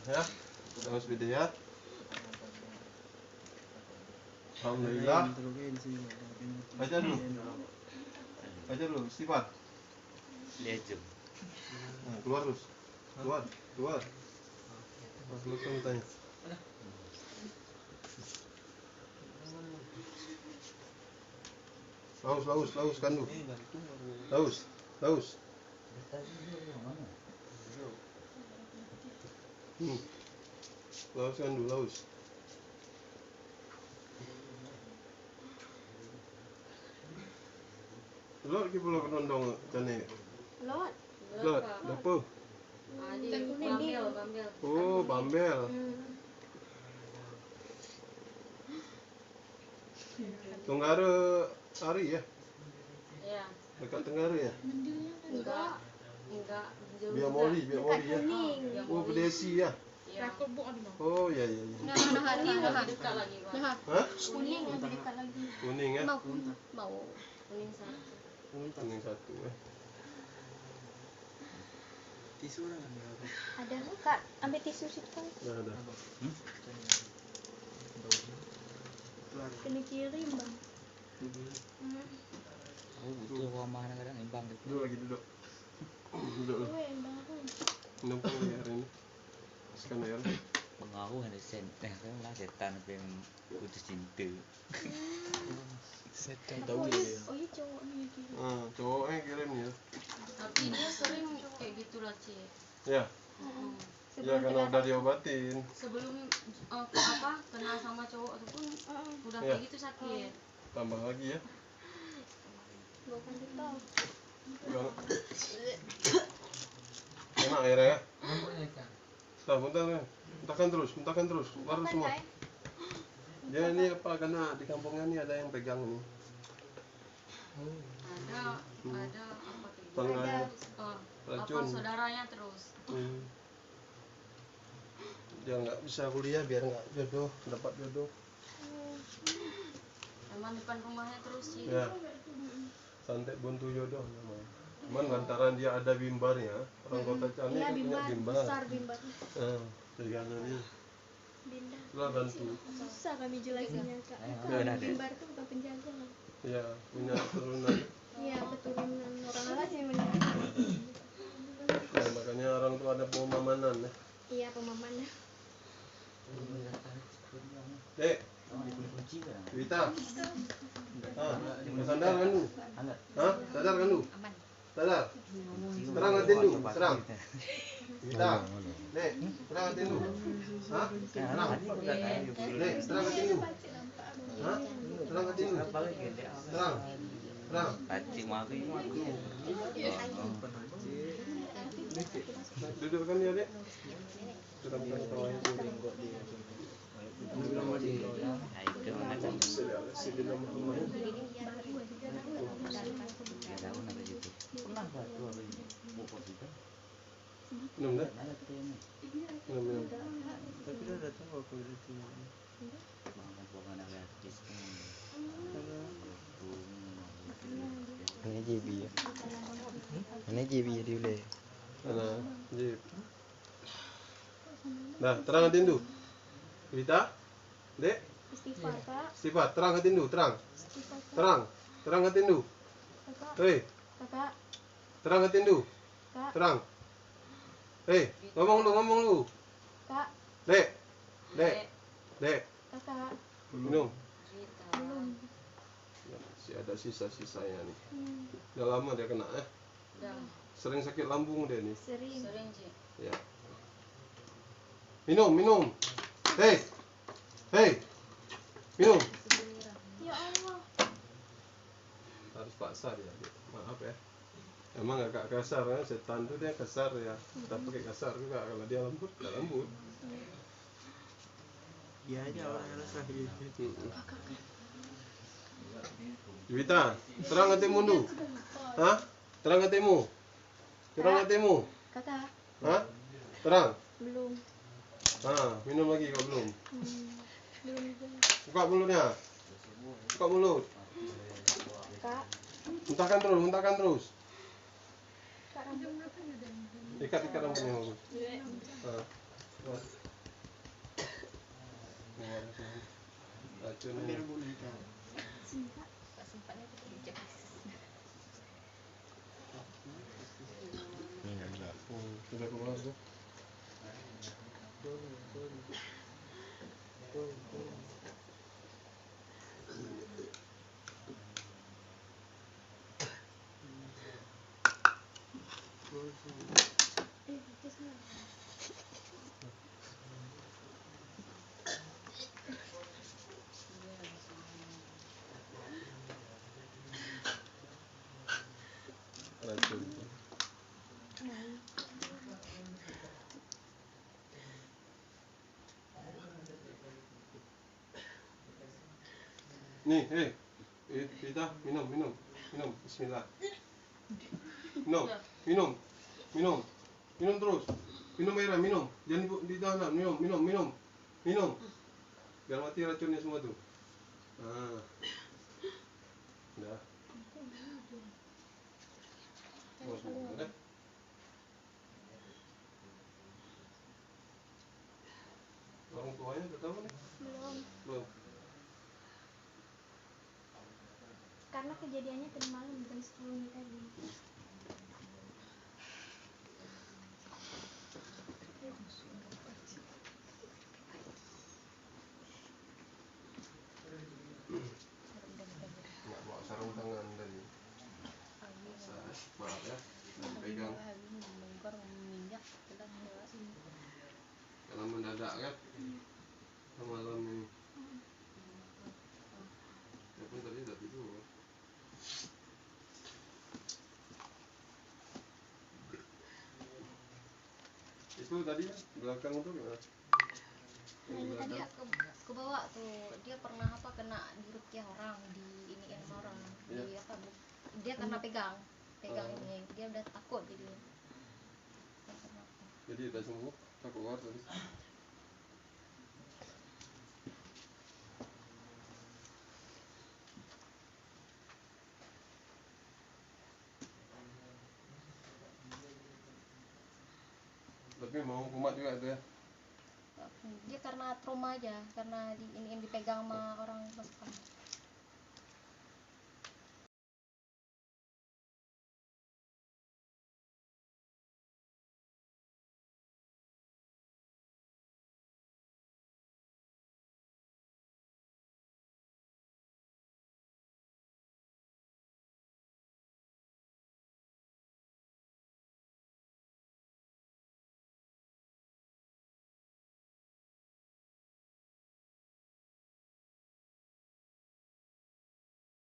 Ya, terus video ya. Alhamdulillah. Baca dulu. Baca dulu, istighfar. Lihat. Keluar terus. Keluar. Mas lu tanya. Laus kandu. Laus. Laus kandu, laus. Lot ki belum nondong kane. Lot, apa? Bambel. Oh, bambel. Tenggara hari ya? Iya. Dekat Tenggara ya? Enggak. Biar mori ya. Oh, Bedesi ya? Iya. Oh, ya. Dekat lagi, Pak. Hah? Kuning lebih dekat lagi. Kuning ya? Mau. Kuning satu ya. Tisu orang Ada Kak, ambil tisu situ. Ada. Kena kirim, Bang. Oh, butuh rumah kadang imbang gitu. Duduk lagi. Duduk. Numpang ya hari ini. Sekarang ya. Pengaruh ada sen. Kan lah setan yang putus cinta. Setan tahu ya. Oh iya cowok nih yang kirim. Cowoknya kirim ya. Tapi dia sering kayak gitulah, Ci. Ya. Ya karena udah diobatin. Sebelum kenal sama cowok itu pun udah Ya. kayak gitu sakit. Tambah lagi ya. Bukan tahu. Enak airnya ya. Muntahkan terus. Baru semua. Ya ini apa karena di kampungnya ini ada yang pegang ini. Ada apa kayak gitu. Tangannya Apa saudaranya terus. Dia nggak bisa kuliah biar nggak dapat jodoh. Emang depan rumahnya terus sih. Ya. Santet buntu jodoh namanya. Cuman lantaran dia ada bimbarnya, orang Kota Cane Iya, kan punya bimbar. besar bimbar. Pegangan ini. Bimbar. Lah bantu. Susah kami jelasinnya, Kak. Bimbar itu bukan penjaga. Ya, punya turunan. Iya, keturunan orang alas yang meninggal. Ya, makanya orang tuh ada pemamanan ya. Iya, pemamannya. Dek, Wita. Sadar kan lu? Sadar kan lu? Sadar. Terang ngatin lu, terang. Wita. Dek, terang ngatin lu. Terang. Dek, terang ngatin lu. Terang ngatin lu. Terang. Pacik mari. Duduk kan dia, Dek? Terang kan kawai itu. Itu macam Sidina Muhammad. daun apa gitu. Pernah enggak tuh apa ini? Buku kita. Minum dah. Minum. Tapi dia dah tahu aku itu. Makan bukan gratis. Ini JB ya. Ini JB ya dia boleh. Ana, jip. Nah, terang ngatin du. Wita. Dek, Istighfar, Kak. Istighfar, terang ngatin du, terang. Istighfar, Kak. Terang ngatin du. Kakak. Hei, Kakak. terang ngatin du. Kak. Terang. Hei, ngomong lu. Kak. Dek. Kakak. Minum. Belum. Masih ada sisa-sisanya nih. Udah lama dia kena ya. Udah Sering sakit lambung dia nih. Sering. Ci. Ya. Minum. Hei. Minum. Ya Allah. Harus paksa dia. Maaf ya. Emang agak kasar ya, setan tuh dia kasar ya. Kita pakai kasar juga, kalau dia lembut, dia lembut. Dia aja orang yang rasa gitu. Wita, terang hatimu dulu. Terang hatimu. Kakak. Terang. Belum. Minum lagi kau belum. Belum juga. Buka mulutnya. Buka mulut. Kak. Muntahkan terus. Kak rambut. Ikat rambutnya bagus. racun Hampir ini. boneka. Sempatnya terkejut. Sudah keluar tuh. Itu salah. Racun. Nih, kita minum. Bismillah. Minum terus. Minum airnya, minum. Jangan ditahan, minum. Biar mati racunnya semua tuh. Nah. Udah. Udah. Orang tuanya udah tahu nih? Belum. Karena kejadiannya tadi malam jam 10 tadi. Nggak bawa sarung tangan tadi. Maaf ya. Pegang. Karena mendadak kan? Malam ini. Ya pun tadi udah tidur. Itu tadi belakang itu gimana? Tadi aku bawa tuh, dia pernah kena dirukyah orang, di iniin orang, Iya. dia karena pegang ini, dia udah takut jadi. Jadi udah sembuh, tak keluar tadi. Tapi mau kumat juga itu ya. Dia karena trauma aja, karena dipegang sama orang pasukan.